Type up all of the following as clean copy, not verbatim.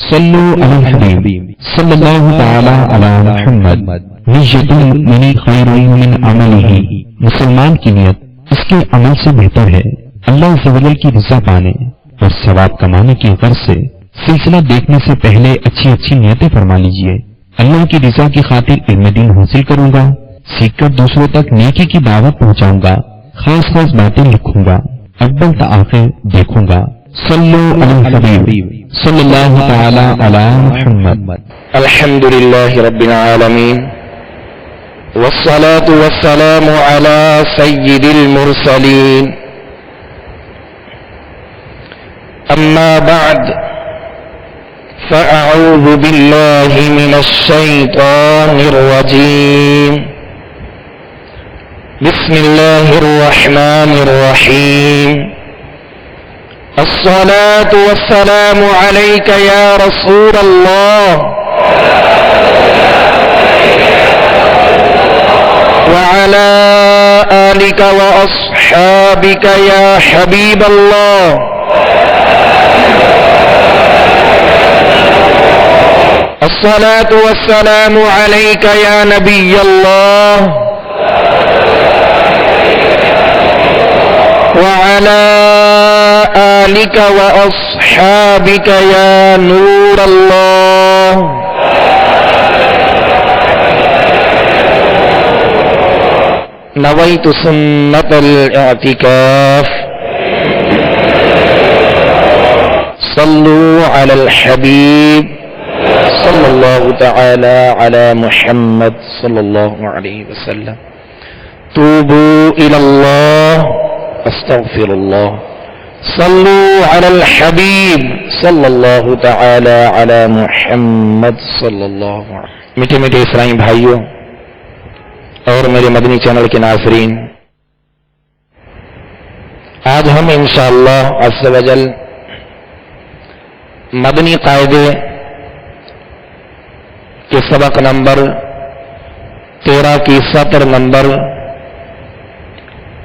صلو علی الحبیب صلی اللہ تعالی علی محمد نیت المؤمن خیر من عملہ، مسلمان کی نیت اس کے عمل سے بہتر ہے اللہ عز و جل کی رضا پانے اور ثواب کمانے کی غرض سے سلسلہ دیکھنے سے پہلے اچھی اچھی نیتیں فرما لیجئے۔ اللہ کی رضا کی خاطر علم دین حاصل کروں گا، سیکھ کر دوسروں تک نیکی کی دعوت پہنچاؤں گا، خاص خاص باتیں لکھوں گا، اول تا آخر دیکھوں گا۔ صلو علی الحبیب صلی اللہ تعالی علی محمد۔ الحمدللہ رب العالمین والصلاة والسلام على سید المرسلین، اما بعد فاعوذ باللہ من الشیطان الرجیم، بسم اللہ الرحمن الرحیم، الصلاة والسلام عليك يا رسول الله وعلى آلك وأصحابك يا حبيب الله، الصلاة والسلام عليك يا نبي الله وعلى آلك وأصحابك يا نور الله، نويت سنة الاعتكاف، صلوا على الحبيب صلى الله تعالى على محمد صلى الله عليه وسلم، توبوا إلى الله استغفر اللہ، صلوا علی الحبیب صلی اللہ تعالی علی محمد صلی اللہ علیہ وسلم۔ میٹھے میٹھے اسلامی بھائیوں اور میرے مدنی چینل کے ناظرین، آج ہم انشاءاللہ عز و جل مدنی قاعدے کے سبق نمبر 13 کی سطر نمبر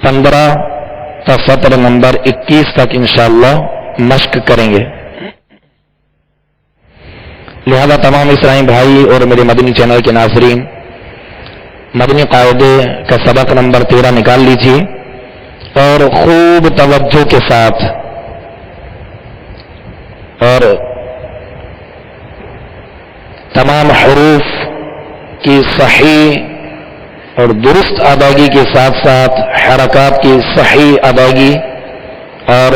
15 تا سطر نمبر 21 تک انشاءاللہ مشق کریں گے، لہذا تمام اسلامی بھائی اور میرے مدنی چینل کے ناظرین مدنی قاعدے کا سبق نمبر 13 نکال لیجیے اور خوب توجہ کے ساتھ اور تمام حروف کی صحیح اور درست ادائیگی کے ساتھ ساتھ حرکات کی صحیح ادائیگی اور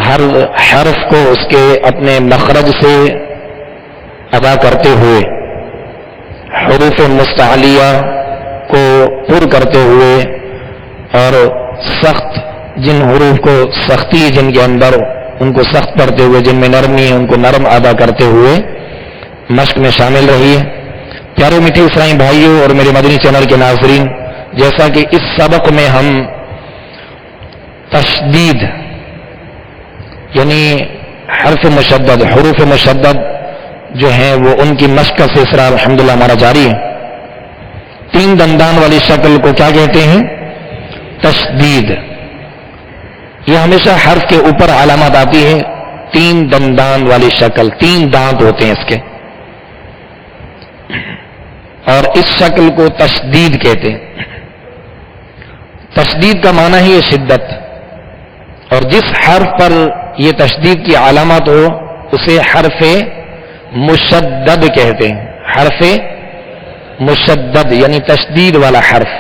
ہر حرف کو اس کے اپنے مخرج سے ادا کرتے ہوئے، حروف مستعلیہ کو پر کرتے ہوئے اور سخت جن حروف کو سختی جن کے اندر ان کو سخت کرتے ہوئے، جن میں نرمی ان کو نرم ادا کرتے ہوئے مشق میں شامل رہیے۔ پیارے میٹھے اسلامی بھائیوں اور میرے مدنی چینل کے ناظرین، جیسا کہ اس سبق میں ہم تشدید یعنی حرف مشدد، حروف مشدد جو ہیں وہ ان کی مشق کا سلسلہ الحمدللہ ہمارا جاری ہے۔ 3 دندان والی شکل کو کیا کہتے ہیں؟ تشدید۔ یہ ہمیشہ حرف کے اوپر علامات آتی ہے، 3 دندان والی شکل، 3 دانت ہوتے ہیں اس کے، اور اس شکل کو تشدید کہتے ہیں۔ تشدید کا معنی ہی ہے شدت، اور جس حرف پر یہ تشدید کی علامت ہو اسے حرف مشدد کہتے ہیں، حرف مشدد یعنی تشدید والا حرف،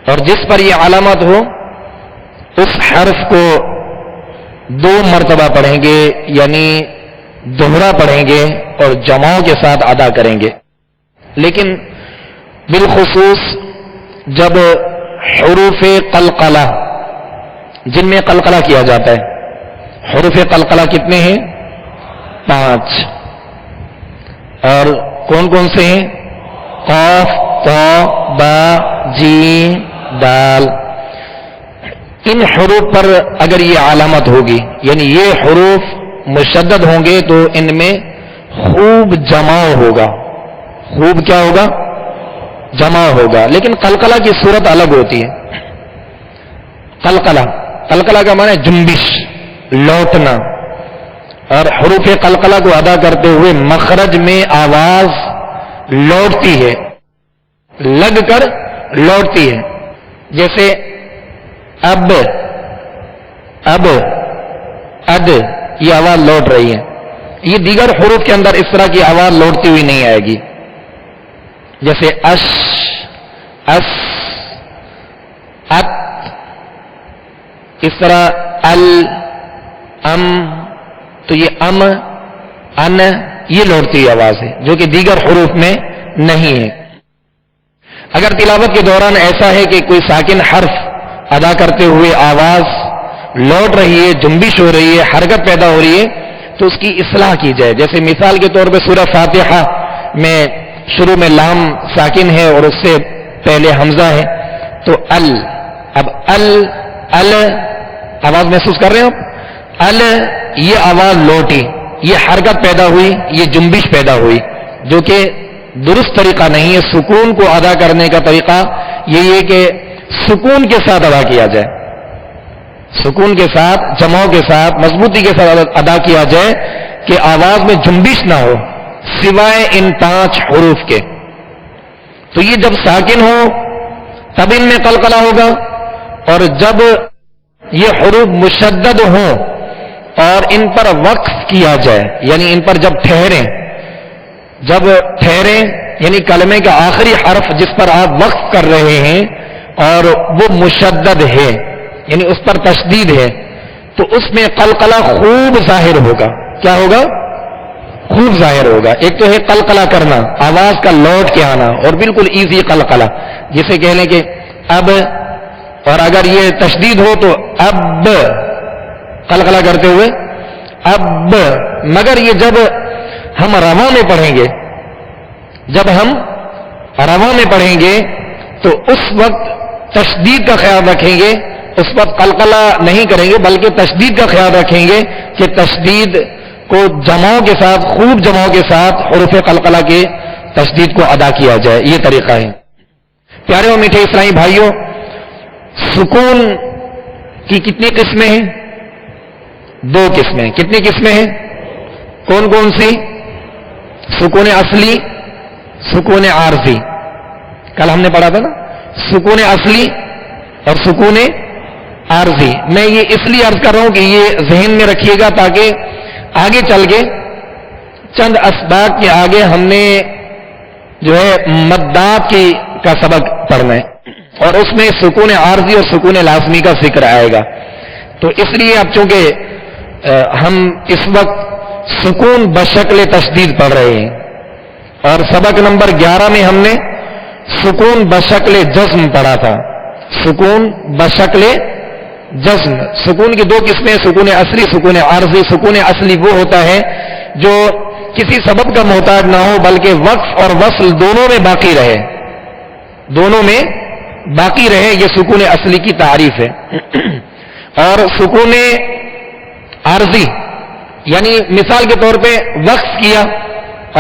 اور جس پر یہ علامت ہو اس حرف کو 2 مرتبہ پڑھیں گے، یعنی دوہرا پڑھیں گے اور جماؤں کے ساتھ ادا کریں گے۔ لیکن بالخصوص جب حروف قلقلہ جن میں قلقلہ کیا جاتا ہے، حروف قلقلہ کتنے ہیں؟ 5، اور کون کون سے ہیں؟ قاف، طا، با، جیم، دال۔ ان حروف پر اگر یہ علامت ہوگی، یعنی یہ حروف مشدد ہوں گے تو ان میں خوب جماؤ ہوگا، خوب کیا ہوگا؟ جمع ہوگا۔ لیکن قلقلہ کی صورت الگ ہوتی ہے۔ قلقلہ کا معنی ہے جنبش، لوٹنا، اور حروف قلقلہ کو ادا کرتے ہوئے مخرج میں آواز لوٹتی ہے، لگ کر لوٹتی ہے، جیسے اب، اب، اد، یہ آواز لوٹ رہی ہے. یہ دیگر حروف کے اندر اس طرح کی آواز لوٹتی ہوئی نہیں آئے گی، جیسے اش، اس، ات، اس طرح ال، ام. تو یہ ام، ان، یہ لوٹتی آواز ہے جو کہ دیگر حروف میں نہیں ہے. اگر تلاوت کے دوران ایسا ہے کہ کوئی ساکن حرف ادا کرتے ہوئے آواز لوٹ رہی ہے، جنبش ہو رہی ہے، حرکت پیدا ہو رہی ہے، تو اس کی اصلاح کی جائے. جیسے مثال کے طور پہ سورہ فاتحہ میں شروع میں لام ساکن ہے اور اس سے پہلے حمزہ ہے، تو ال، اب ال، ال آواز محسوس کر رہے ہو؟ ال، یہ آواز لوٹی، یہ حرکت پیدا ہوئی، یہ جنبش پیدا ہوئی، جو کہ درست طریقہ نہیں ہے. سکون کو ادا کرنے کا طریقہ یہی ہے کہ سکون کے ساتھ ادا کیا جائے، سکون کے ساتھ، جماؤ کے ساتھ، مضبوطی کے ساتھ ادا کیا جائے کہ آواز میں جنبش نہ ہو سوائے ان 5 حروف کے. تو یہ جب ساکن ہو تب ان میں قلقلہ ہوگا، اور جب یہ حروف مشدد ہوں اور ان پر وقف کیا جائے، یعنی ان پر جب ٹھہریں، جب ٹھہریں یعنی کلمے کا آخری حرف جس پر آپ وقف کر رہے ہیں اور وہ مشدد ہے یعنی اس پر تشدید ہے، تو اس میں قلقلہ خوب ظاہر ہوگا. کیا ہوگا؟ خوب ظاہر ہوگا. ایک تو ہے قلقلہ کرنا، آواز کا لوٹ کے آنا، اور بالکل ایزی قلقلہ، جسے کہہ لیں کہ اب، اور اگر یہ تشدید ہو تو اب، قلقلہ کرتے ہوئے اب. مگر یہ جب ہم رواں میں پڑھیں گے، جب ہم رواں میں پڑھیں گے تو اس وقت تشدید کا خیال رکھیں گے، اس وقت قلقلہ نہیں کریں گے بلکہ تشدید کا خیال رکھیں گے کہ تشدید کو جماؤ کے ساتھ، خوب جماؤ کے ساتھ حروف قلقلہ کے تشدید کو ادا کیا جائے. یہ طریقہ ہے. پیارے اور میٹھے اسلامی بھائیوں، سکون کی کتنی قسمیں ہیں؟ 2 قسمیں. کتنی قسمیں ہیں؟ کون کون سی؟ سکون اصلی، سکون عارضی. کل ہم نے پڑھا تھا نا، سکون اصلی اور سکون عارضی. میں یہ اس لیے عرض کر رہا ہوں کہ یہ ذہن میں رکھیے گا تاکہ آگے چل کے چند اسباق کے آگے ہم نے جو ہے مدات کا سبق پڑھنا ہے، اور اس میں سکون عارضی اور سکون لازمی کا ذکر آئے گا. تو اس لیے اب چونکہ ہم اس وقت سکون بشکل تشدید پڑھ رہے ہیں، اور سبق نمبر 11 میں ہم نے سکون بشکل جزم پڑھا تھا. سکون بشکل جزم. سکون کی 2 قسمیں، سکون اصلی، سکون عارضی. سکون اصلی وہ ہوتا ہے جو کسی سبب کا محتاج نہ ہو بلکہ وقف اور وصل دونوں میں باقی رہے، دونوں میں باقی رہے. یہ سکون اصلی کی تعریف ہے. اور سکون عارضی یعنی مثال کے طور پہ وقف کیا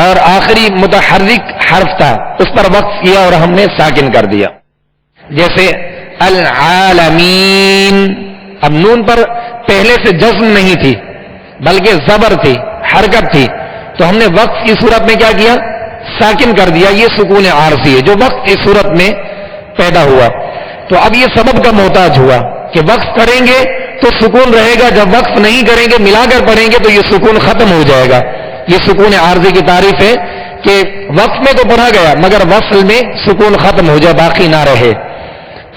اور آخری متحرک حرف تھا، اس پر وقف کیا اور ہم نے ساکن کر دیا، جیسے العالمین. اب نون پر پہلے سے جزم نہیں تھی بلکہ زبر تھی، حرکت تھی، تو ہم نے وقف کی صورت میں کیا کیا؟ ساکن کر دیا. یہ سکون عارضی ہے جو وقف کی صورت میں پیدا ہوا. تو اب یہ سبب کا محتاج ہوا کہ وقف کریں گے تو سکون رہے گا، جب وقف نہیں کریں گے ملا کر پڑھیں گے تو یہ سکون ختم ہو جائے گا. یہ سکون عارضی کی تعریف ہے کہ وقف میں تو پڑھا گیا مگر وصل میں سکون ختم ہو جائے، باقی نہ رہے.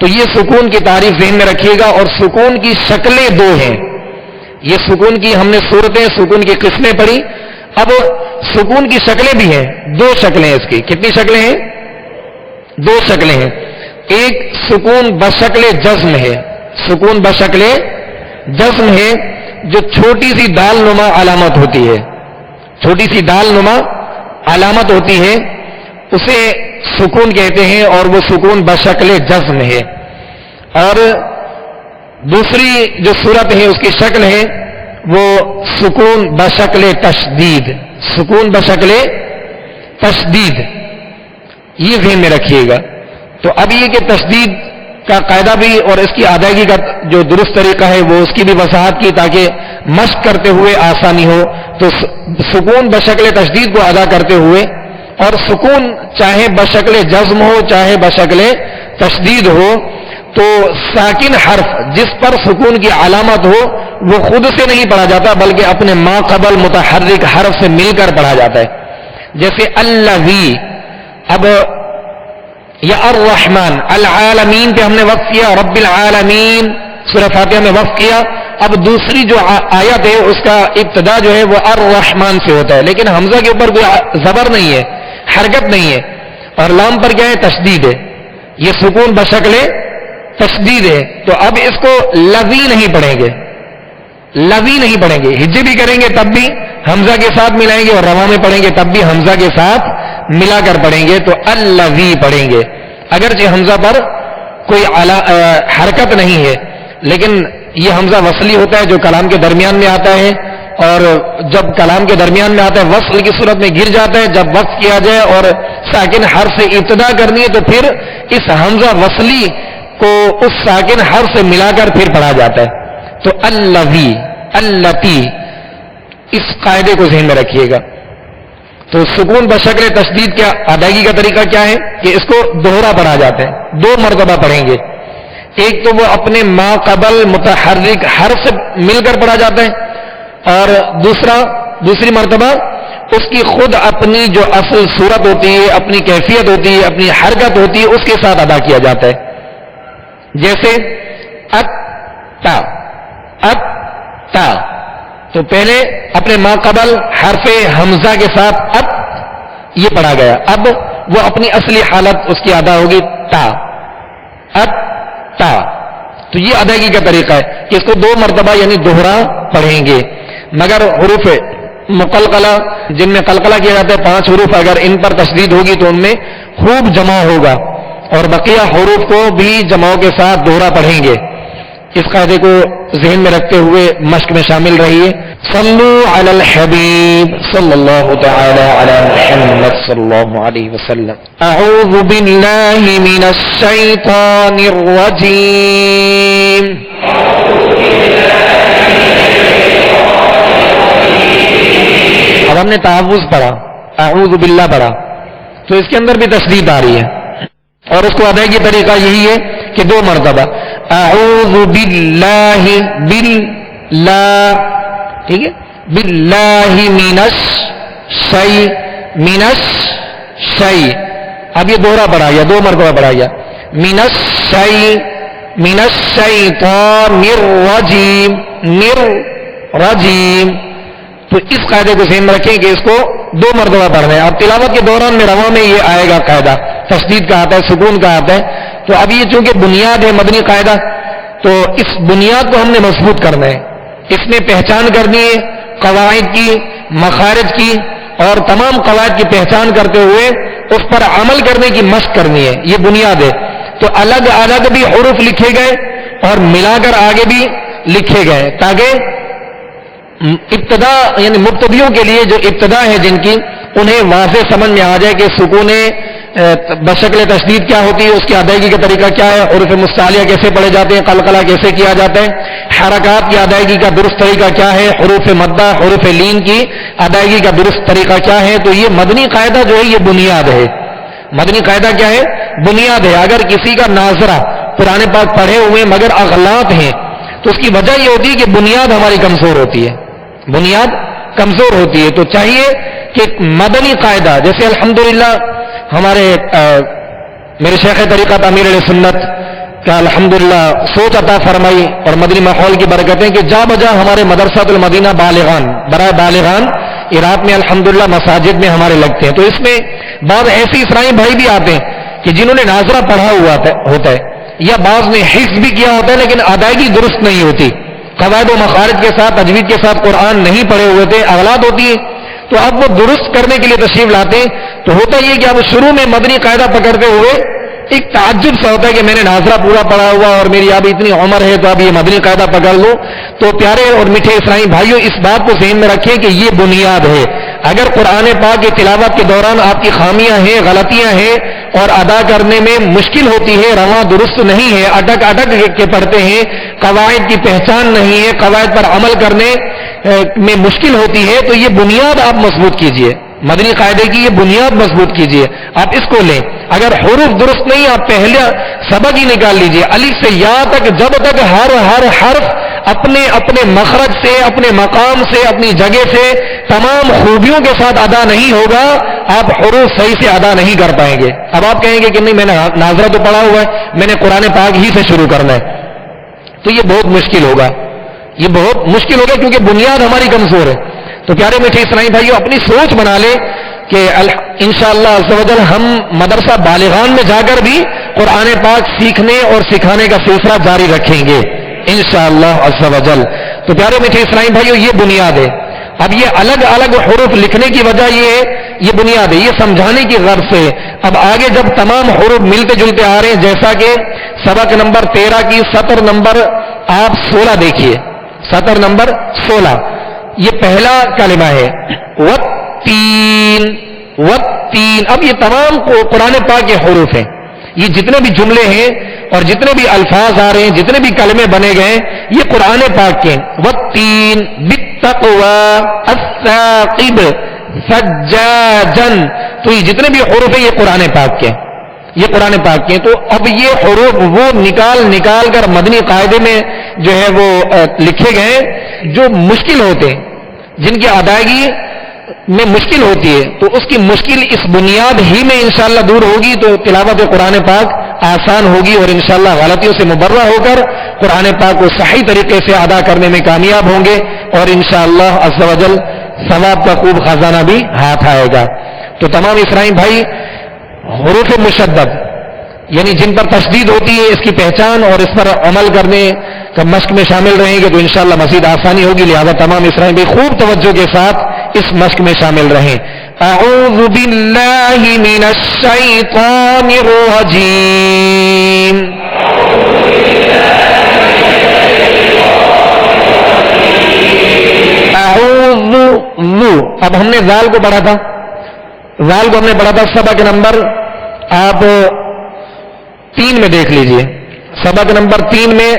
تو یہ سکون کی تعریف ذہن میں رکھیے گا. اور سکون کی شکلیں 2 ہیں. یہ سکون کی ہم نے صورتیں، سکون کی قسمیں پڑھی. اب سکون کی شکلیں بھی ہیں. 2 شکلیں ہیں اس کی. کتنی شکلیں ہیں؟ 2 شکلیں ہیں. ایک سکون بشکل جزم ہے. سکون بشکل جزم ہے جو چھوٹی سی دال نما علامت ہوتی ہے، چھوٹی سی دال نما علامت ہوتی ہے، اسے سکون کہتے ہیں، اور وہ سکون بشکل جزم ہے. اور دوسری جو صورت ہے اس کی شکل ہے وہ سکون بشکل تشدید. سکون بشکل تشدید، یہ ذہن میں رکھیے گا. تو اب یہ کہ تشدید کا قاعدہ بھی اور اس کی ادائیگی کا جو درست طریقہ ہے وہ اس کی بھی وضاحت کی تاکہ مشق کرتے ہوئے آسانی ہو. تو سکون بشکل تشدید کو ادا کرتے ہوئے، اور سکون چاہے بشکل جزم ہو چاہے بشکل تشدید ہو، تو ساکن حرف جس پر سکون کی علامت ہو وہ خود سے نہیں پڑھا جاتا بلکہ اپنے ما قبل متحرک حرف سے مل کر پڑھا جاتا ہے. جیسے الذی، اب یا الرحمن، العالمین پہ ہم نے وقف کیا، رب العالمین سورہ فاتحہ میں وقف کیا. اب دوسری جو آیت ہے اس کا ابتدا جو ہے وہ الرحمن سے ہوتا ہے، لیکن حمزہ کے اوپر کوئی زبر نہیں ہے، حرکت نہیں ہے، اور لام پر کیا ہے؟ تشدید ہے. یہ سکون بشکل تشدید ہے. تو اب اس کو لوی نہیں پڑھیں گے، لوی نہیں پڑھیں گے. ہجے بھی کریں گے تب بھی حمزہ کے ساتھ ملائیں گے، اور روا میں پڑھیں گے تب بھی حمزہ کے ساتھ ملا کر پڑھیں گے. تو اللوی پڑھیں گے، اگرچہ حمزہ پر کوئی حرکت نہیں ہے، لیکن یہ حمزہ وصلی ہوتا ہے جو کلام کے درمیان میں آتا ہے، اور جب کلام کے درمیان میں آتا ہے وصل کی صورت میں گر جاتا ہے. جب وقف کیا جائے اور ساکن حرف سے ابتدا کرنی ہے تو پھر اس حمزہ وصلی کو اس ساکن حرف سے ملا کر پھر پڑھا جاتا ہے. تو اللوی، اللتی، اس قاعدے کو ذہن میں رکھیے گا. تو سکون بشکل تشدید کیا ادائیگی کا طریقہ کیا ہے کہ اس کو دوہرا پڑھا جاتا ہے، 2 مرتبہ پڑھیں گے. ایک تو وہ اپنے ما قبل متحرک حرف سے مل کر پڑھا جاتا ہے، اور دوسری مرتبہ اس کی خود اپنی جو اصل صورت ہوتی ہے، اپنی کیفیت ہوتی ہے، اپنی حرکت ہوتی ہے، اس کے ساتھ ادا کیا جاتا ہے. جیسے اتا، اتا، تو پہلے اپنے ما قبل حرف حمزہ کے ساتھ ات یہ پڑھا گیا. اب وہ اپنی اصلی حالت اس کی ادا ہوگی تا، اتا. تو یہ ادائیگی کا طریقہ ہے کہ اس کو 2 مرتبہ یعنی دوہرا پڑھیں گے. مگر حروف مقلقلہ جن میں قلقلہ کیا جاتا ہے 5 حروف، اگر ان پر تشدید ہوگی تو ان میں خوب جمع ہوگا، اور بقیہ حروف کو بھی جمعوں کے ساتھ دوہرا پڑھیں گے. اس قاعدے کو ذہن میں رکھتے ہوئے مشق میں شامل رہیے. صلو علی الحبیب صلی اللہ تعالی علی محمد صلی اللہ علیہ وسلم. اعوذ باللہ من الشیطان الرجیم. اب ہم نے تحفظ پڑھا، اعوذ باللہ پڑھا، تو اس کے اندر بھی تشدید آ رہی ہے، اور اس کو ادائیگی طریقہ یہی ہے کہ 2 مرتبہ اعوذ باللہ، باللہ، ٹھیک ہے، باللہ من الشیء، من الشیء. اب یہ دوہرا پڑھا گیا، 2 مرتبہ پڑھا گیا. من الشیء، من الشیطان الرجیم، الرجیم. تو اس قاعدے کو ذہن میں رکھیں کہ اس کو 2 مرتبہ پڑھنا ہے. اب تلاوت کے دوران میں رواں میں یہ آئے گا قاعدہ، تشدید کا آتا ہے، سکون کا آتا ہے. تو اب یہ چونکہ بنیاد ہے مدنی قاعدہ، تو اس بنیاد کو ہم نے مضبوط کرنا ہے. اس میں پہچان کرنی ہے قواعد کی، مخارج کی، اور تمام قواعد کی پہچان کرتے ہوئے اس پر عمل کرنے کی مشق کرنی ہے. یہ بنیاد ہے. تو الگ الگ بھی حروف لکھے گئے اور ملا کر آگے بھی لکھے گئے، تاکہ ابتدا یعنی مبتدیوں کے لیے جو ابتدا ہے جن کی، انہیں واضح سمجھ میں آ جائے کہ سکون بشکل تشدید کیا ہوتی ہے، اس کی ادائیگی کا طریقہ کیا ہے، حروف مستعلیہ کیسے پڑھے جاتے ہیں، قلقلہ کیسے کیا جاتا ہے، حرکات کی ادائیگی کا درست طریقہ کیا ہے، حروف مدہ، حروف لین کی ادائیگی کا درست طریقہ کیا ہے. تو یہ مدنی قاعدہ جو ہے یہ بنیاد ہے. مدنی قاعدہ کیا ہے؟ بنیاد ہے. اگر کسی کا ناظرہ قرآن پاک پڑھے ہوئے مگر اغلاط ہیں تو اس کی وجہ یہ ہوتی ہے کہ بنیاد ہماری کمزور ہوتی ہے، بنیاد کمزور ہوتی ہے. تو چاہیے کہ مدنی قاعدہ، جیسے الحمدللہ ہمارے میرے شیخ طریقت امیر علیہ سنت کا الحمدللہ سوچ عطا فرمائی اور مدنی ماحول کی برکتیں کہ جا بجا ہمارے مدرسۃ المدینہ بالغان، برائے بالغان عراق میں الحمدللہ مساجد میں ہمارے لگتے ہیں. تو اس میں بعض ایسے اسلامی بھائی بھی آتے ہیں کہ جنہوں نے ناظرہ پڑھا ہوا ہوتا ہے، یا بعض نے حفظ بھی کیا ہوتا ہے لیکن ادائیگی درست نہیں ہوتی، قواعد و مخارج کے ساتھ، تجوید کے ساتھ قرآن نہیں پڑھے ہوئے تھے، اغلاط ہوتی ہے. تو اب وہ درست کرنے کے لیے تشریف لاتے ہیں. تو ہوتا یہ کہ اب شروع میں مدنی قاعدہ پکڑتے ہوئے ایک تعجب سا ہوتا ہے کہ میں نے ناظرہ پورا پڑھا ہوا اور میری اب اتنی عمر ہے تو اب یہ مدنی قاعدہ پکڑ لوں. تو پیارے اور میٹھے اسلامی بھائیوں، اس بات کو ذہن میں رکھیں کہ یہ بنیاد ہے. اگر قرآن پاک کی تلاوت کے دوران آپ کی خامیاں ہیں، غلطیاں ہیں، اور ادا کرنے میں مشکل ہوتی ہے، رواں درست نہیں ہے، اٹک کے پڑھتے ہیں، قواعد کی پہچان نہیں ہے، قواعد پر عمل کرنے میں مشکل ہوتی ہے، تو یہ بنیاد آپ مضبوط کیجئے، مدنی قاعدے کی یہ بنیاد مضبوط کیجئے، آپ اس کو لیں۔ اگر حروف درست نہیں، آپ پہلے سبق ہی نکال لیجئے، الف سے یا تک، جب تک ہر حرف اپنے مخرج سے، اپنے مقام سے، اپنی جگہ سے تمام خوبیوں کے ساتھ ادا نہیں ہوگا، آپ حروف صحیح سے ادا نہیں کر پائیں گے۔ اب آپ کہیں گے کہ نہیں، میں نے ناظرہ تو پڑھا ہوا ہے، میں نے قرآن پاک ہی سے شروع کرنا ہے، تو یہ بہت مشکل ہوگا، یہ بہت مشکل ہوگا، کیونکہ بنیاد ہماری کمزور ہے۔ تو پیارے میٹھے اسلامی بھائیو، اپنی سوچ بنا لے کہ انشاءاللہ عز و جل ہم مدرسہ بالغان میں جا کر بھی قرآن پاک سیکھنے اور سکھانے کا سلسلہ جاری رکھیں گے انشاءاللہ عز و جل۔ تو پیارے میٹھے اسلامی بھائیو، یہ بنیاد ہے۔ اب یہ الگ الگ حروف لکھنے کی وجہ یہ بنیاد ہے، یہ سمجھانے کی غرض سے۔ اب آگے جب تمام حروف ملتے جلتے آ رہے ہیں، جیسا کہ سبق نمبر 13 کی سطر نمبر آپ 16 دیکھیے، سطر نمبر 16، یہ پہلا کلمہ ہے والتین۔ اب یہ تمام قرآن پاک کے حروف ہیں، یہ جتنے بھی جملے ہیں اور جتنے بھی الفاظ آ رہے ہیں، جتنے بھی کلمے بنے گئے، یہ قرآن پاک کے۔ والتین بالتقوی الثاقب سجاجن، تو یہ جتنے بھی حروف ہیں یہ قرآن پاک کے، یہ قرآن پاک کے۔ تو اب یہ حروف وہ نکال کر مدنی قاعدے میں جو ہے وہ لکھے گئے جو مشکل ہوتے ہیں، جن کی ادائیگی میں مشکل ہوتی ہے، تو اس کی مشکل اس بنیاد ہی میں انشاءاللہ دور ہوگی، تو تلاوت قرآن پاک آسان ہوگی، اور انشاءاللہ غلطیوں سے مبرہ ہو کر قرآن پاک کو صحیح طریقے سے ادا کرنے میں کامیاب ہوں گے، اور انشاءاللہ عز و جل ثواب کا خوب خزانہ بھی ہاتھ آئے گا۔ تو تمام اسلامی بھائی، حروف مشدد یعنی جن پر تشدید ہوتی ہے، اس کی پہچان اور اس پر عمل کرنے کا مشق میں شامل رہیں گے تو انشاءاللہ مزید آسانی ہوگی، لہذا تمام اسلامی بھائی خوب توجہ کے ساتھ اس مشق میں شامل رہیں۔ اعوذ باللہ من الشیطان الرجیم، اب ہم نے زال کو پڑھا تھا، زال کو ہم نے پڑھا تھا سبق نمبر آپ 3 میں دیکھ لیجئے، سبق نمبر 3 میں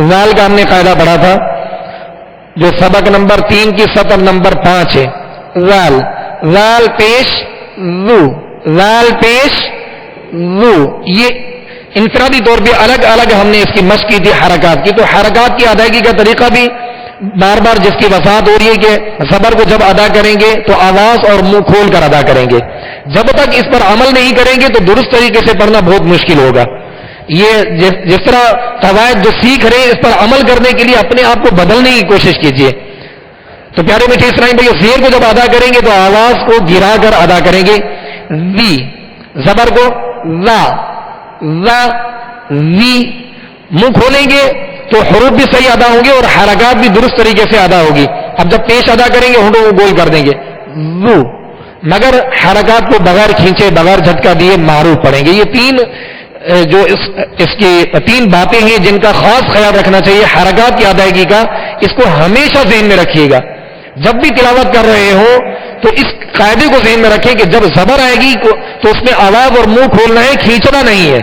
زال کا ہم نے قاعدہ پڑھا تھا، جو سبق نمبر 3 کی سطر نمبر 5 ہے۔ زال، زال پیش زو، زال پیش زو، یہ انفرادی طور پہ الگ الگ ہم نے اس کی مشق کی تھی حرکات کی۔ تو حرکات کی ادائیگی کا طریقہ بھی بار بار جس کی وضاحت ہو رہی ہے کہ زبر کو جب ادا کریں گے تو آواز اور منہ کھول کر ادا کریں گے، جب تک اس پر عمل نہیں کریں گے تو درست طریقے سے پڑھنا بہت مشکل ہوگا۔ یہ جس طرح قواعد جو سیکھ رہے ہیں، اس پر عمل کرنے کے لیے اپنے آپ کو بدلنے کی کوشش کیجیے۔ تو پیارے میٹھے اسلامی بھائی، زیر کو جب ادا کریں گے تو آواز کو گرا کر ادا کریں گے، وی، زبر کو لا، لا، وی، منہ کھولیں گے تو حروف بھی صحیح ادا ہوں گے اور حرکات بھی درست طریقے سے ادا ہوگی۔ اب جب پیش ادا کریں گے ہونٹوں کو گول کر دیں گے، وو، مگر حرکات کو بغیر کھینچے، بغیر جھٹکا دیے معروف پڑھیں گے۔ یہ تین جو اس کی 3 باتیں ہیں جن کا خاص خیال رکھنا چاہیے حرکات کی ادائیگی کا، اس کو ہمیشہ ذہن میں رکھیے گا۔ جب بھی تلاوت کر رہے ہو تو اس قاعدے کو ذہن میں رکھیں کہ جب زبر آئے گی تو اس میں آواز اور منہ کھولنا ہے، کھینچنا نہیں ہے۔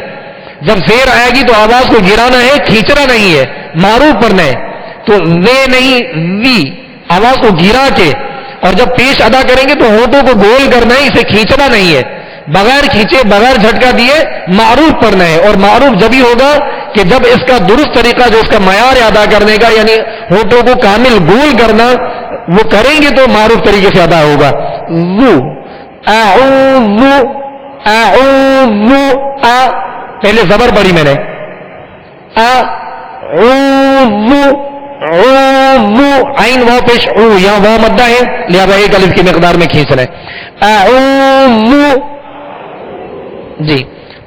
جب زیر آئے گی تو آواز کو گرانا ہے، کھینچنا نہیں ہے، معروف پڑھنا ہے۔ تو وے نہیں، وی، آواز کو گرا کے، اور جب پیش ادا کریں گے تو ہونٹوں کو گول کرنا ہے، اسے کھینچنا نہیں ہے، بغیر کھینچے، بغیر جھٹکا دیے معروف پڑھنا ہے۔ اور معروف جب ہی ہوگا کہ جب اس کا درست طریقہ جو اس کا معیار ادا کرنے کا، یعنی ہونٹوں کو کامل گول کرنا، وہ کریں گے تو معروف طریقے سے ادا ہوگا۔ وو، اعوذ، اعوذ، ا، پہلے زبر پڑھی میں نے، اعوذ، عوذ، عین واو پیش او، یہاں واو مدہ ہے لہذا ایک الف کی مقدار میں کھینچنا ہے، اعوذ۔ جی،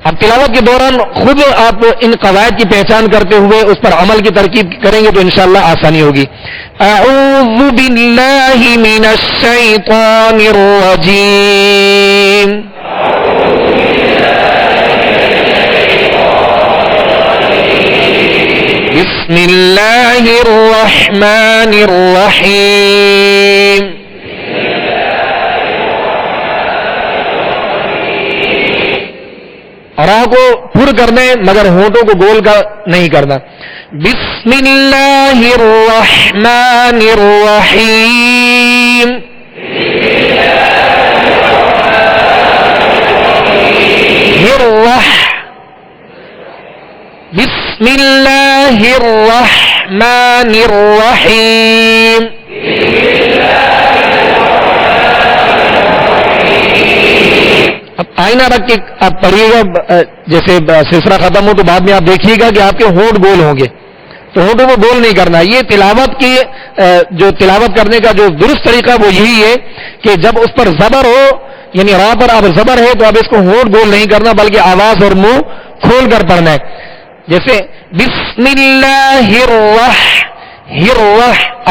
اب تلاوت کے دوران خود آپ ان قواعد کی پہچان کرتے ہوئے اس پر عمل کی ترکیب کریں گے تو انشاءاللہ آسانی ہوگی۔ اعوذ باللہ من الشیطان الرجیم، بسم اللہ الرحمن الرحیم، راہ کو پر کرنا ہے مگر ہونٹوں کو گول کا نہیں کرنا. بسم اللہ الرحمن الرحیم. بسم اللہ الرحمن الرحیم. اب آئینہ رکھ کے آپ پڑھیے گا, جیسے سلسلہ ختم ہو تو بعد میں آپ دیکھیے گا کہ آپ کے ہونٹ گول ہوں گے, تو ہونٹوں کو گول نہیں کرنا. یہ تلاوت کی جو تلاوت کرنے کا جو درست طریقہ وہ یہی ہے کہ جب اس پر زبر ہو, یعنی راہ پر اب زبر ہے تو اب اس کو ہونٹ گول نہیں کرنا بلکہ آواز اور منہ کھول کر پڑھنا ہے. جیسے بسم اللہ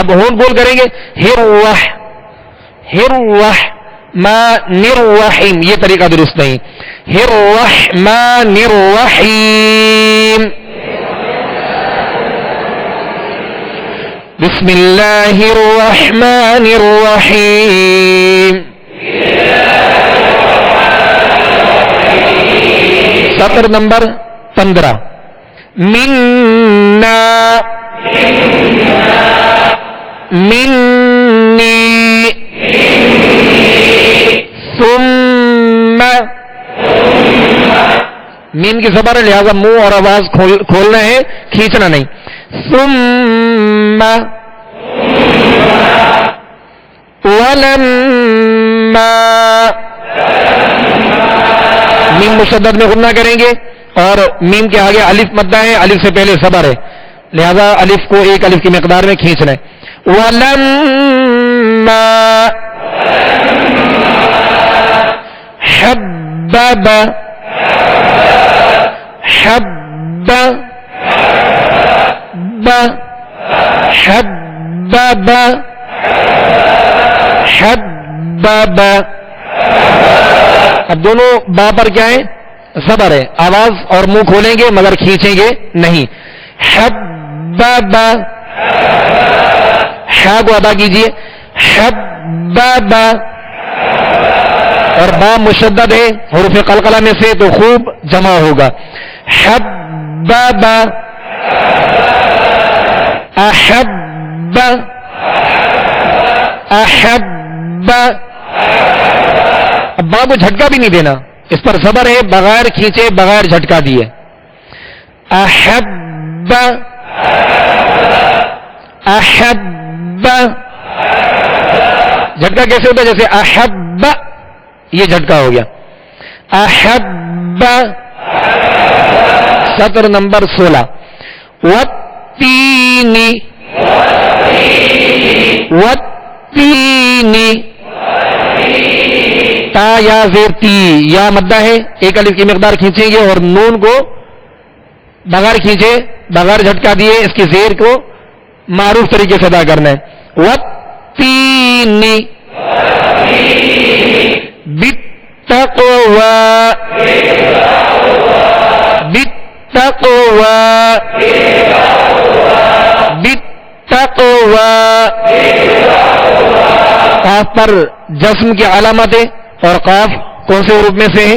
اب ہونٹ گول کریں گے, الرحمن الرحیم, یہ طریقہ درست نہیں. الرحمن الرحیم. بسم اللہ الرحمن الرحیم. سطر نمبر 15. منا منی ثم. مین کی زبر ہے لہذا منہ اور آواز کھولنا ہے, کھینچنا نہیں. ثم ولما. میم مشدد میں غنہ کریں گے اور میم کے آگے الف مدہ ہے, الف سے پہلے زبر ہے لہذا الف کو ایک الف کی مقدار میں کھینچنا ہے. ولما حبب حبب حبب حبب. اب دونوں با پر کیا ہے, زبر ہے. آواز اور منہ کھولیں گے مگر کھینچیں گے نہیں. حبب, ہا کو ادا کیجیے. حبب اور با مشدد ہے حروف قلقلہ میں سے تو خوب جمع ہوگا. حبب احب احب. اب با کو جھٹکا بھی نہیں دینا, اس پر زبر ہے بغیر کھینچے بغیر جھٹکا دیے. احب احب. جھٹکا کیسے ہوتا ہے, جیسے احب یہ جھٹکا ہو گیا. احب. سطر نمبر 16. والتین والتین. تا یا زیر تی, یا مدہ ہے, ایک الف کی مقدار کھینچیں گے اور نون کو بغیر کھینچے بغیر جھٹکا دیے اس کی زیر کو معروف طریقے سے ادا کرنا ہے. والتین بالتقوی بالتقوی بالتقوی. قاف پر جسم کی علامت ہے اور قاف کون سے حروف میں سے ہے,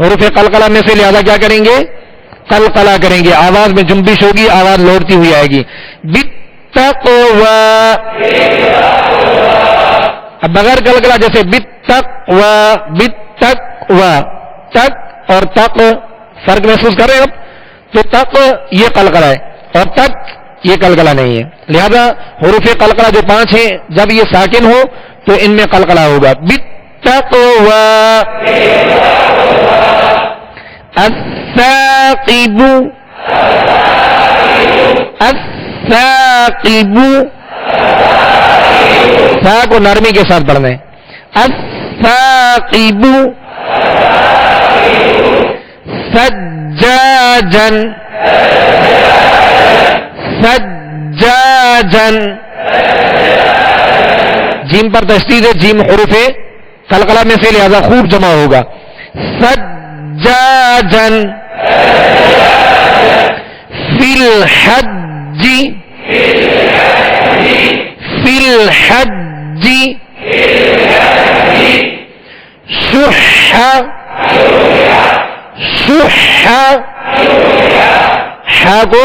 حروف قلقلہ میں سے, لہذا کیا کریں گے, قلقلہ کریں گے. آواز میں جنبش ہوگی, آواز لوٹتی ہوئی آئے گی. بالتقوی. اب بغیر قلقلہ جیسے بالتقوی بالتقوی. تک اور تق فرق محسوس کر رہے ہیں اب, تو تق یہ قلقلہ ہے اور تک یہ قلقلہ نہیں ہے. لہذا حروف قلقلہ جو 5 ہیں جب یہ ساکن ہو تو ان میں قلقلہ ہوگا. بالتقوی. الثاقب الثاقب. ثا کو نرمی کے ساتھ پڑھنا ہے. الثاقب. سجاجا سجاجا. جیم پر تشدید ہے, جیم حروف قلقلہ میں سے لہذا خوب جمع ہوگا. سجاجا. فی الحج فی الحج. شح شح کو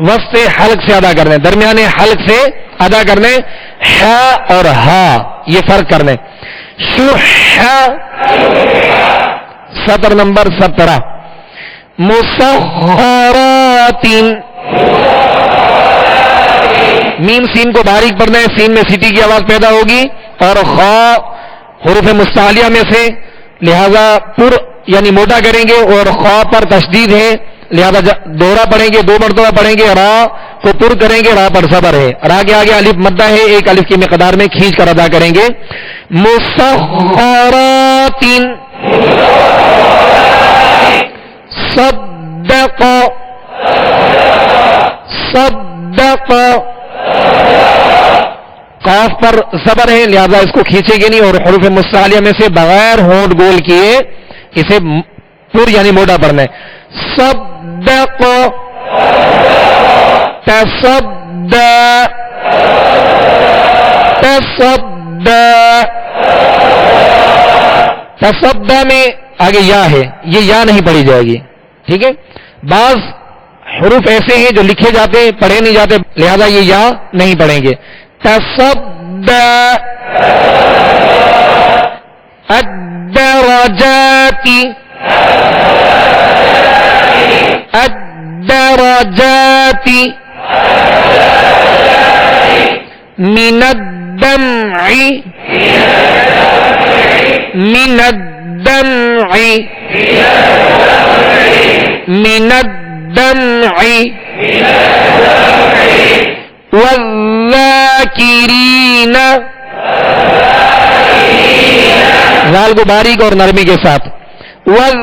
وسط حلق سے ادا کرنے، درمیانے حلق سے ادا کرنے. ح اور ہا یہ فرق کرنے. شح سطر نمبر 17. مسخرات، میم سین کو باریک پڑھنا ہے، سین میں سیٹی کی آواز پیدا ہوگی، اور خا حروف مستعلیہ میں سے، لہذا پر یعنی موٹا کریں گے، اور خا پر تشدید ہے لہذا دوہرا پڑھیں گے، 2 مرتبہ پڑھیں گے. را کو پر کریں گے، را پر زبر ہے، را کے آگے الف مدہ ہے، 1 الف کی مقدار میں کھینچ کر ادا کریں گے. مسخرات صدق صدق، قاف پر زبر ہے لہذا اس کو کھینچے گے نہیں، اور حروف مستعلیہ میں سے بغیر ہونٹ گول کیے اسے پر یعنی موٹا پڑھنا ہے. صدق تصدق تصدق، تصدق میں آگے یا ہے، یہ یا نہیں پڑھی جائے گی. ٹھیک ہے، بعض حروف ایسے ہیں جو لکھے جاتے ہیں پڑھے نہیں جاتے، لہذا یہ یا نہیں پڑھیں گے. تصدق الدرجات الدرجات من الدمع من الدمع من الدمع والذاکرین، ذال کو باریک اور نرمی کے ساتھ، والذاکرین.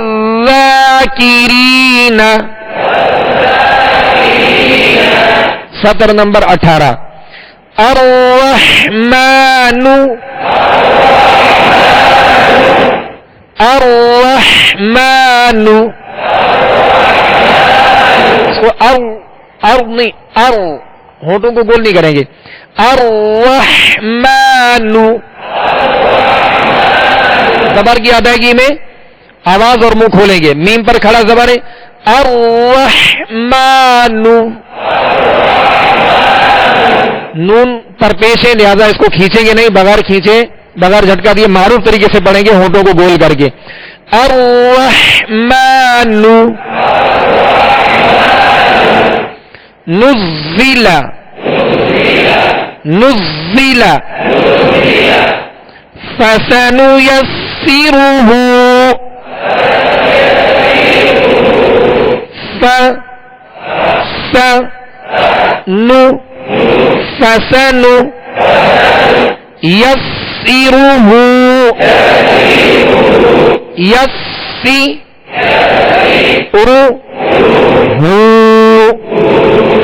سطر نمبر 18. الرحمن الرحمن، اس کو ہونٹوں کو گول نہیں کریں گے. الرحمن، زبر کی ادائیگی میں آواز اور منہ کھولیں گے، میم پر کھڑا زبر ہے. الرحمن، نون پر پیش ہے لہذا اس کو کھینچیں گے نہیں، بغیر کھینچے بغیر جھٹکا دیے معروف طریقے سے پڑھیں گے، ہونٹوں کو گول کر کے. الرحمن نزل نزل فسنيسره فسنيسره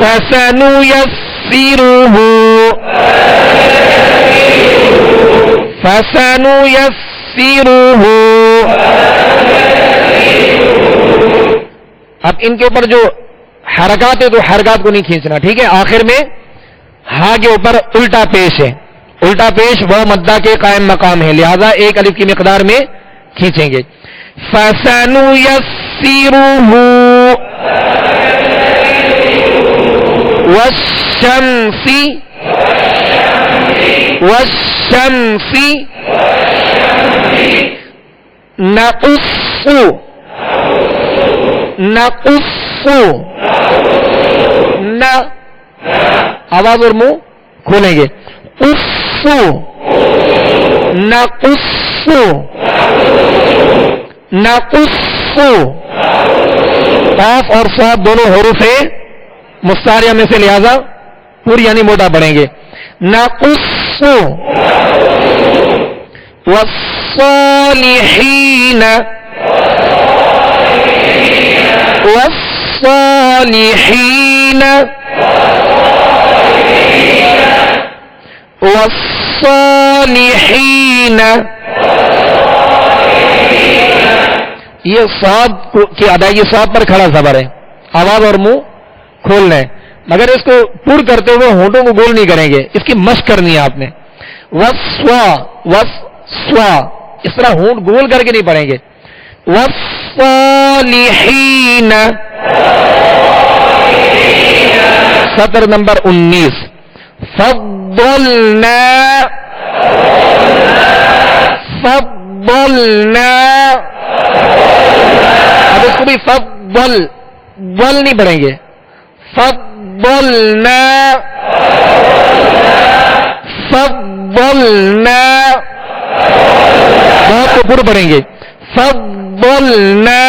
فسنيسره فسنيسره. اب ان کے اوپر جو حرکات ہے تو حرکات کو نہیں کھینچنا، ٹھیک ہے. آخر میں ہاں کے اوپر الٹا پیش ہے، الٹا پیش وہ مدہ کے قائم مقام ہے لہذا 1 الف کی مقدار میں کھینچیں گے. فسنيسره والشمس والشمس نقص نقص نہ آواز اور منہ کھولیں گے. اف نقص نقص، قاف اور صاد دونوں حروف ہیں مستعلیہ میں سے لہذا پوری یعنی موٹا پڑھیں گے. نقص والصالحین والصالحین والصالحین. یہ صاد کی ادائیگی صاد پر کھڑا زبر ہے، آواز اور منہ کھولنا ہے، مگر اس کو پر کرتے ہوئے ہونٹوں کو گول نہیں کریں گے، اس کی مشق کرنی ہے آپ نے. وسوا وسوا، اس طرح ہونٹ گول کر کے نہیں پڑھیں گے. والصالحین سطر نمبر 19 فضلنا فضلنا. اب اس کو بھی فضل ول نہیں پڑھیں گے. فضلنا فضلنا بہت کو پر پڑھیں گے. فضلنا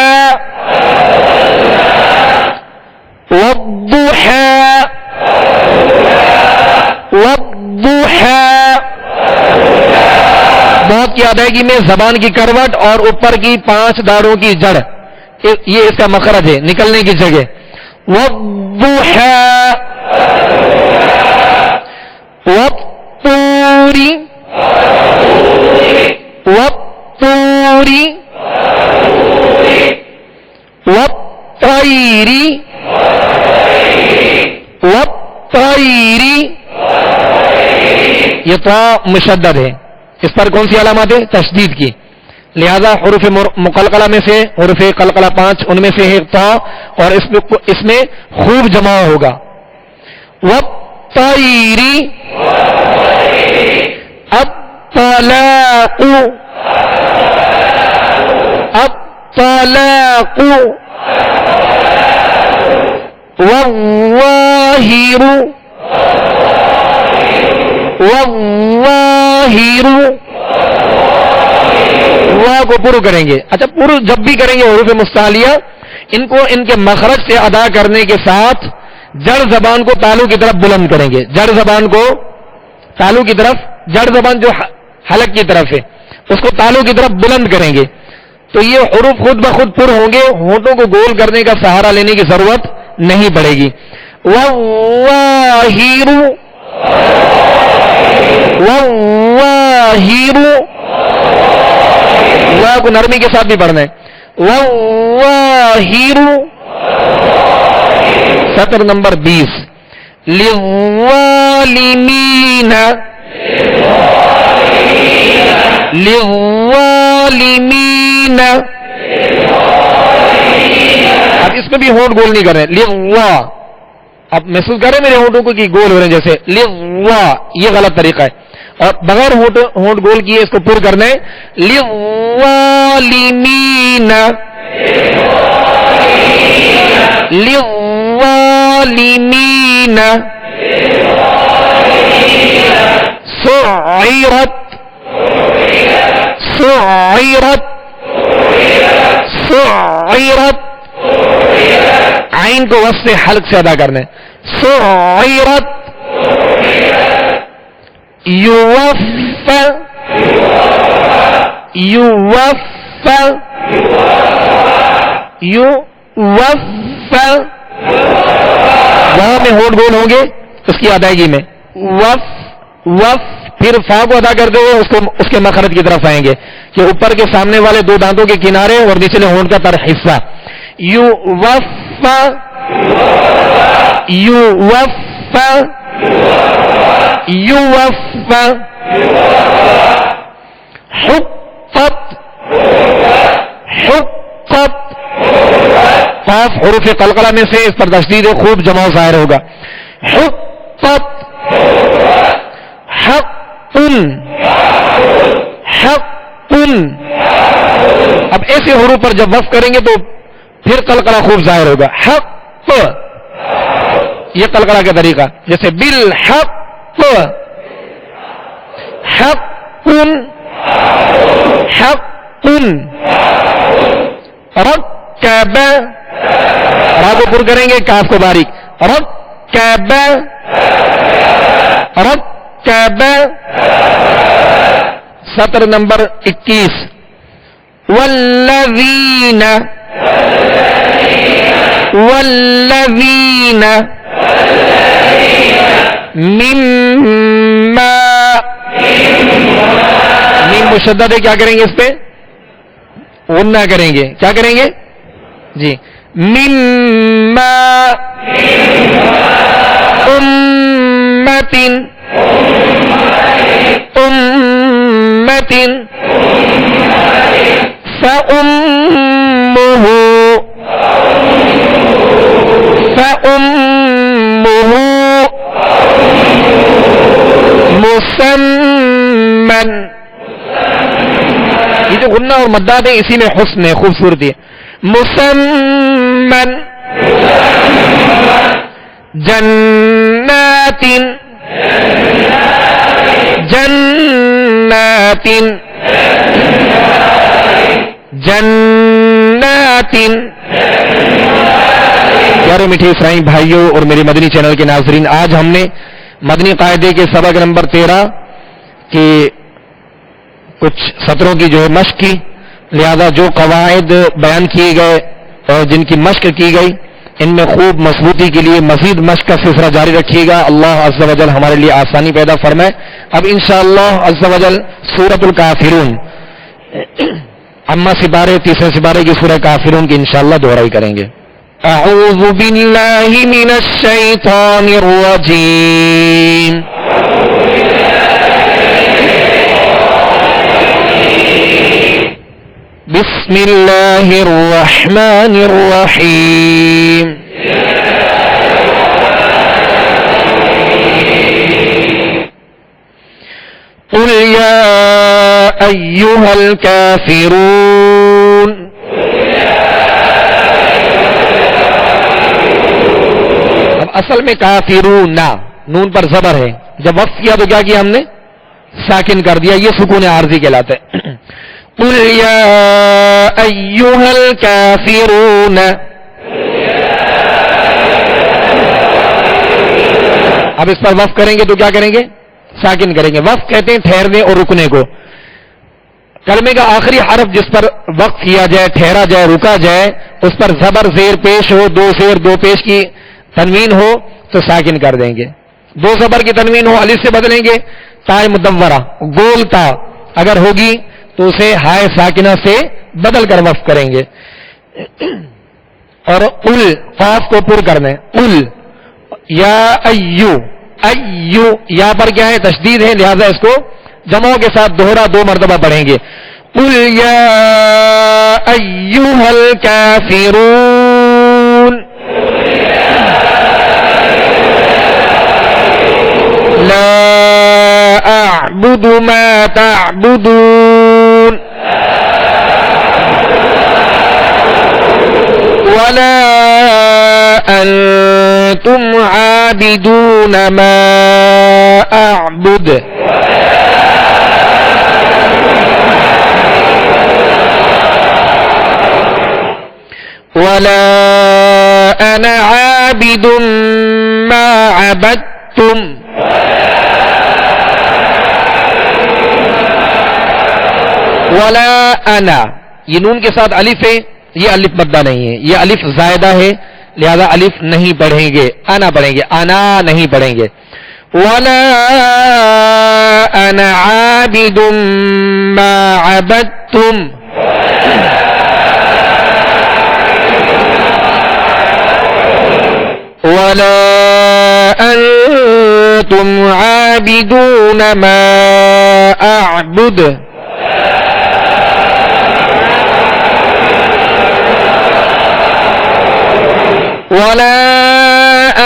والضحى والضحى. بہت کی ادائیگی میں زبان کی کروٹ اور اوپر کی 5 داڑوں کی جڑ یہ اس کا مخرج ہے نکلنے کی جگہ. والضحى والطور والطور والطير والطير. یہ تو مشدد ہے. اس پر کون سی علامات ہے؟ تشدید کی. لہذا حروف مقلقلہ میں سے حروف قلقلہ 5 ان میں سے ایک تا اور اس میں خوب جمع ہوگا. والطير الطلاق الطلاق والظاهر والظاهر. واہ کو پورو کریں گے. اچھا پورو جب بھی کریں گے حروف مستعلیہ ان کو ان کے مخرج سے ادا کرنے کے ساتھ جڑ زبان کو تالو کی طرف بلند کریں گے. جڑ زبان کو تالو کی طرف, جڑ زبان جو حلق کی طرف ہے اس کو تالو کی طرف بلند کریں گے. تو یہ حروف خود بخود پر ہوں گے. ہونٹوں کو گول کرنے کا سہارا لینے کی ضرورت نہیں پڑے گی. والظاہر والظاہر. واہ کو نرمی کے ساتھ بھی پڑھنا ہے. والظاہر. سطر نمبر 20 للظالمین للظالمین. اب اس میں بھی ہونٹ گول نہیں کر رہے. للظا اب محسوس کریں میرے ہونٹوں کو کہ گول ہو رہے ہیں جیسے للظا. یہ غلط طریقہ ہے. اور بغیر ہونٹ گول کیے اس کو پر کرنا ہے. للظالمین للظالمین. سعیرت سعیرت سعیرت. عین کو وسط حلق سے ادا کرنا ہے. سعیرت. یوفا یوفا یوفا. وہاں میں ہونٹ گول ہوں گے اس کی ادائیگی میں. وف وف. پھر فا کو ادا کرتے ہوئے اس کے مخرج کی طرف آئیں گے کہ اوپر کے سامنے والے 2 دانتوں کے کنارے اور نچلے ہونٹ کا تر حصہ. یوفا یوفا یوفا. حقت حقت. قاف حروف قلقلہ میں سے اس پر تشدید خوب جمع ظاہر ہوگا. حقت حق حق. اب ایسے حروف پر جب وقف کریں گے تو پھر قلقلہ خوب ظاہر ہوگا. حق یہ قلقلہ کا طریقہ جیسے بالحق حق حق. رکب را کو پر کریں گے کاف کو باریک. رکب رکب. سطر نمبر 21 والذین والذین مما. میم مشدد ہے. کیا کریں گے اس پہ؟ غنہ کریں گے. کیا کریں گے جی؟ مما امتن امتن فأمه فأمه یہ جو غنہ اور مدات ہیں اسی میں حسن ہے، خوبصورتی ہے. مسمن جنات جنات جنات. پیارے میٹھے اسرائیلی بھائیوں اور میرے مدنی چینل کے ناظرین، آج ہم نے مدنی قاعدے کے سبق نمبر 13 کے کچھ سطروں کی جو ہے مشق کی، لہذا جو قواعد بیان کیے گئے اور جن کی مشق کی گئی ان میں خوب مضبوطی کے لیے مزید مشق کا سلسلہ جاری رکھیے گا. اللہ عز و جل ہمارے لیے آسانی پیدا فرمائے. اب انشاءاللہ عز و جل سورۃ الکافرون اما سپارے تیسرے سپارے کی سورہ کافرون کی انشاءاللہ دہرائی کریں گے. اعوذ باللہ من الشیطان الرجیم. بسم اللہ الرحمن الرحیم. قل یا ایہا الکافرون. اب اصل میں کافرون نون پر زبر ہے، جب وقف کیا تو کیا کیا ہم نے؟ ساکن کر دیا. یہ سکون عارضی کہلاتا ہے. قل یا ایہا الکافرون. اب اس پر وقف کریں گے تو کیا کریں گے؟ ساکن کریں گے. وقف کہتے ہیں ٹھہرنے اور رکنے کو. کلمے کا آخری حرف جس پر وقف کیا جائے، ٹھہرا جائے، رکا جائے، اس پر زبر زیر پیش ہو، دو زیر دو پیش کی تنوین ہو تو ساکن کر دیں گے. دو زبر کی تنوین ہو الف سے بدلیں گے. تائے مدورہ گول تا اگر ہوگی تو اسے ہائے ساکنہ سے بدل کر وقف کریں گے. اور ال قاف کو پر کرنا ہے. ال یا ایو. ایو یا پر کیا ہے؟ تشدید ہے، لہذا اس کو جمعوں کے ساتھ دوہرا 2 مرتبہ پڑھیں گے. قل یا ایھا الکافرون لا اعبد ما تعبدون ولا انتم عابدون ما اعبد ولا انا عابد ما عبدتم ولا انا. یہ نون کے ساتھ الف ہے، یہ الف مدہ نہیں ہے، یہ الف زائدہ ہے، لہذا الف نہیں پڑھیں گے، انا پڑھیں گے، انا نہیں پڑھیں گے. ولا انا عابد ما عبدتم ولا انتم عابدون ما اعبد ولا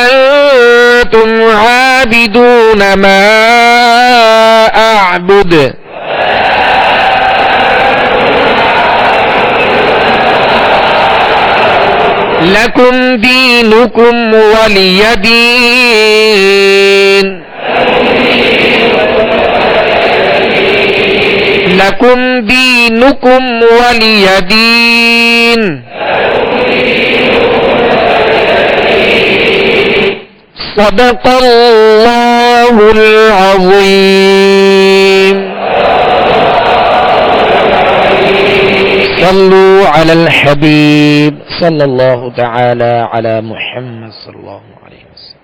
انتم عابدون ما اعبد لكم دينكم ولي دين. لكم دينكم ولي دين. صدق الله العظيم. صلوا على الحبيب صلى الله تعالى على محمد صلى الله عليه وسلم.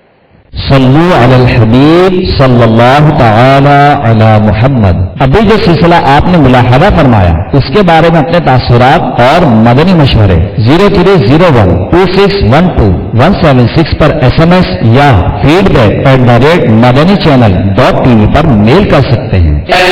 صلو علی الحبیب صلی اللہ تعالی علی محمد. ابھی جو سلسلہ آپ نے ملاحظہ فرمایا اس کے بارے میں اپنے تاثرات اور مدنی مشورے 03012612 پر SMS یا feedback@madanichannel.tv پر میل کر سکتے ہیں.